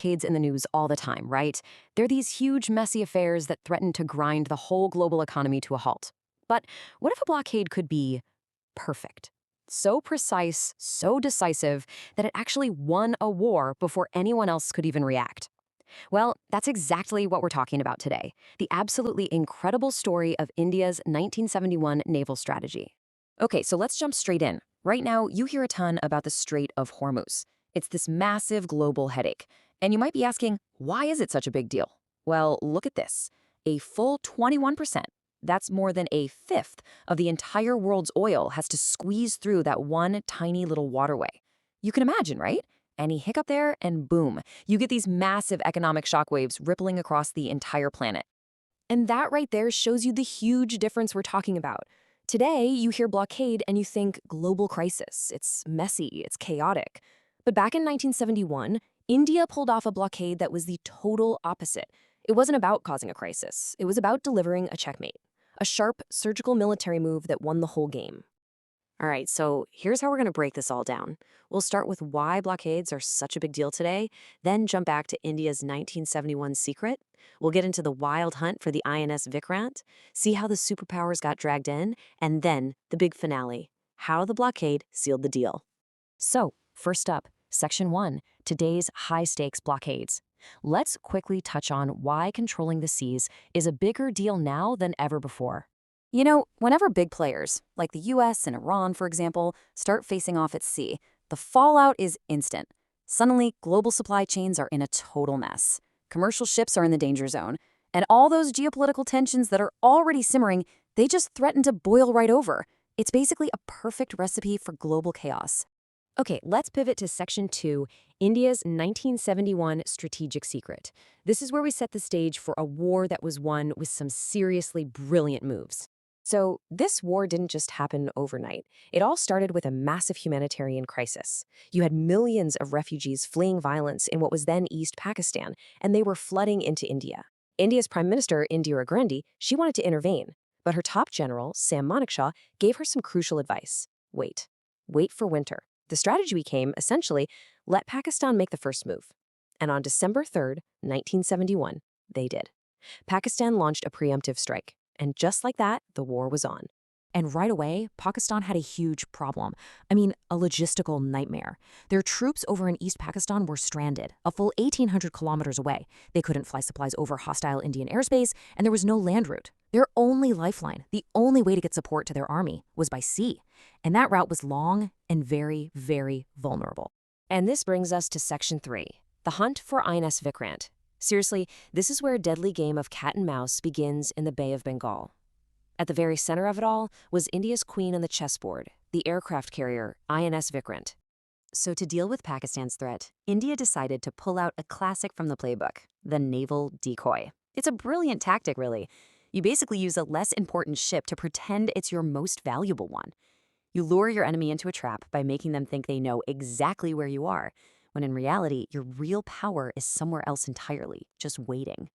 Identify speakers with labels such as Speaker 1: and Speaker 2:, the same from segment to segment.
Speaker 1: blockades in the news all the time, right? They're these huge, messy affairs that threaten to grind the whole global economy to a halt. But what if a blockade could be perfect? So precise, so decisive, that it actually won a war before anyone else could even react. Well, that's exactly what we're talking about today. The absolutely incredible story of India's 1971 naval strategy. Okay, so let's jump straight in. Right now, you hear a ton about the Strait of Hormuz. It's this massive global headache. And you might be asking, why is it such a big deal? Well, look at this. A full 21%. That's more than a fifth of the entire world's oil has to squeeze through that one tiny little waterway. You can imagine, right? Any hiccup there, and boom, you get these massive economic shockwaves rippling across the entire planet. And that right there shows you the huge difference we're talking about. Today, you hear blockade and you think global crisis. It's messy, it's chaotic. But back in 1971, India pulled off a blockade that was the total opposite. It wasn't about causing a crisis. It was about delivering a checkmate. A sharp, surgical military move that won the whole game. All right, so here's how we're going to break this all down. We'll start with why blockades are such a big deal today, then jump back to India's 1971 secret. We'll get into the wild hunt for the INS Vikrant, see how the superpowers got dragged in, and then the big finale, how the blockade sealed the deal. So, first up, Section 1, today's high-stakes blockades. Let's quickly touch on why controlling the seas is a bigger deal now than ever before. You know, whenever big players, like the US and Iran, for example, start facing off at sea, the fallout is instant. Suddenly, global supply chains are in a total mess. Commercial ships are in the danger zone, and all those geopolitical tensions that are already simmering, they just threaten to boil right over. It's basically a perfect recipe for global chaos. Okay, let's pivot to Section 2, India's 1971 strategic secret. This is where we set the stage for a war that was won with some seriously brilliant moves. So this war didn't just happen overnight. It all started with a massive humanitarian crisis. You had millions of refugees fleeing violence in what was then East Pakistan, and they were flooding into India. India's Prime Minister, Indira Gandhi, she wanted to intervene, but her top general, Sam Manekshaw, gave her some crucial advice. Wait for winter. The strategy became, essentially, let Pakistan make the first move. And on December 3rd, 1971, they did. Pakistan launched a preemptive strike. And just like that, the war was on. And right away, Pakistan had a huge problem. I mean, a logistical nightmare. Their troops over in East Pakistan were stranded, a full 1,800 kilometers away. They couldn't fly supplies over hostile Indian airspace, and there was no land route. Their only lifeline, the only way to get support to their army, was by sea. And that route was long and very, very vulnerable. And this brings us to Section 3, the hunt for INS Vikrant. Seriously, this is where a deadly game of cat and mouse begins in the Bay of Bengal. At the very center of it all was India's queen on the chessboard, the aircraft carrier INS Vikrant. So to deal with Pakistan's threat, India decided to pull out a classic from the playbook, the naval decoy. It's a brilliant tactic, really. You basically use a less important ship to pretend it's your most valuable one. You lure your enemy into a trap by making them think they know exactly where you are, when in reality, your real power is somewhere else entirely, just waiting.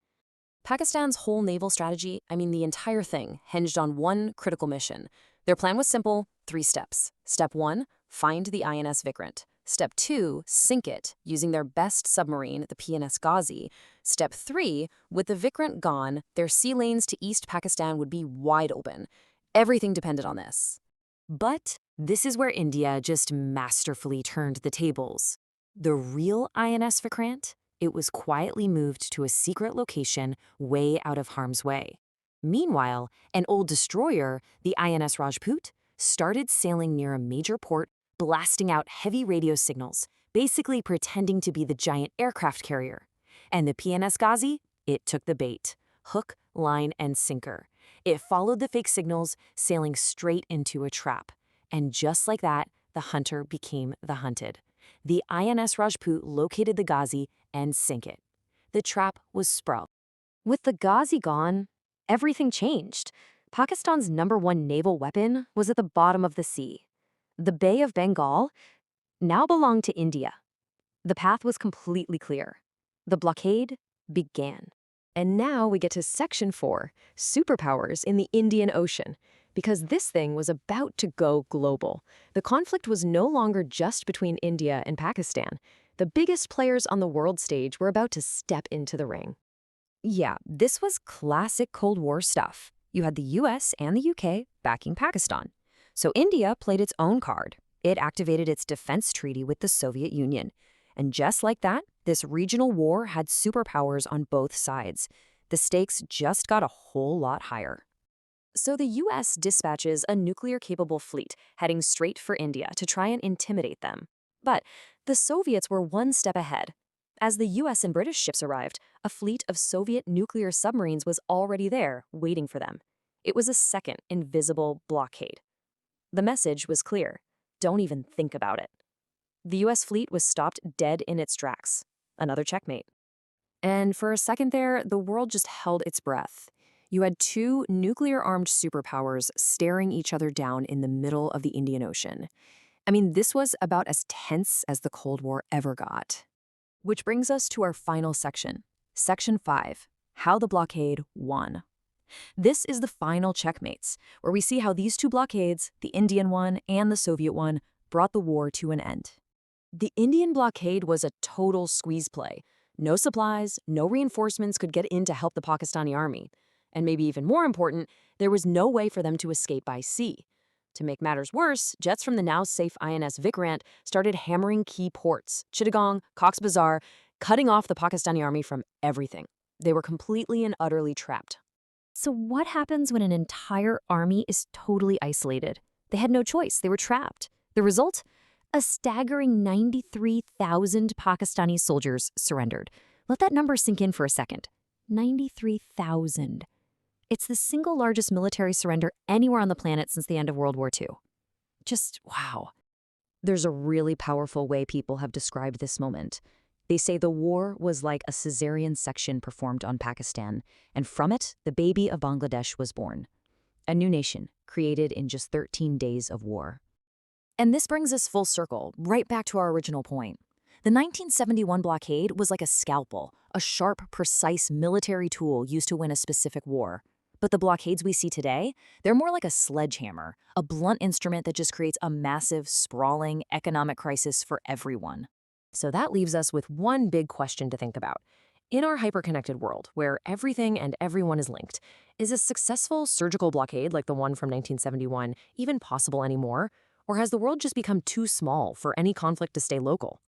Speaker 1: Pakistan's whole naval strategy, the entire thing, hinged on one critical mission. Their plan was simple, 3 steps. Step 1, find the INS Vikrant. Step 2, sink it, using their best submarine, the PNS Ghazi. Step 3, with the Vikrant gone, their sea lanes to East Pakistan would be wide open. Everything depended on this. But this is where India just masterfully turned the tables. The real INS Vikrant? It was quietly moved to a secret location way out of harm's way. Meanwhile, an old destroyer, the INS Rajput, started sailing near a major port, blasting out heavy radio signals, basically pretending to be the giant aircraft carrier. And the PNS Ghazi? It took the bait. Hook, line, and sinker. It followed the fake signals, sailing straight into a trap. And just like that, the hunter became the hunted. The INS Rajput located the Ghazi and sank it. The trap was sprung. With the Ghazi gone, everything changed. Pakistan's #1 naval weapon was at the bottom of the sea. The Bay of Bengal now belonged to India. The path was completely clear. The blockade began. And now we get to Section 4, superpowers in the Indian Ocean. Because this thing was about to go global. The conflict was no longer just between India and Pakistan. The biggest players on the world stage were about to step into the ring. Yeah, this was classic Cold War stuff. You had the US and the UK backing Pakistan. So India played its own card. It activated its defense treaty with the Soviet Union. And just like that, this regional war had superpowers on both sides. The stakes just got a whole lot higher. So the US dispatches a nuclear-capable fleet heading straight for India to try and intimidate them. But the Soviets were one step ahead. As the US and British ships arrived, a fleet of Soviet nuclear submarines was already there, waiting for them. It was a second invisible blockade. The message was clear. Don't even think about it. The US fleet was stopped dead in its tracks. Another checkmate. And for a second there, the world just held its breath. You had two nuclear-armed superpowers staring each other down in the middle of the Indian Ocean. I mean, this was about as tense as the Cold War ever got. Which brings us to our final section. Section 5, How the Blockade Won. This is the final checkmates, where we see how these two blockades, the Indian one and the Soviet one, brought the war to an end. The Indian blockade was a total squeeze play. No supplies, no reinforcements could get in to help the Pakistani army. And maybe even more important, there was no way for them to escape by sea. To make matters worse, jets from the now-safe INS Vikrant started hammering key ports, Chittagong, Cox's Bazar, cutting off the Pakistani army from everything. They were completely and utterly trapped. So what happens when an entire army is totally isolated? They had no choice. They were trapped. The result? A staggering 93,000 Pakistani soldiers surrendered. Let that number sink in for a second. 93,000. It's the single largest military surrender anywhere on the planet since the end of World War II. Just wow. There's a really powerful way people have described this moment. They say the war was like a cesarean section performed on Pakistan, and from it, the baby of Bangladesh was born. A new nation, created in just 13 days of war. And this brings us full circle, right back to our original point. The 1971 blockade was like a scalpel, a sharp, precise military tool used to win a specific war. But the blockades we see today, they're more like a sledgehammer, a blunt instrument that just creates a massive, sprawling economic crisis for everyone. So that leaves us with one big question to think about. In our hyperconnected world, where everything and everyone is linked, is a successful surgical blockade like the one from 1971 even possible anymore? Or has the world just become too small for any conflict to stay local?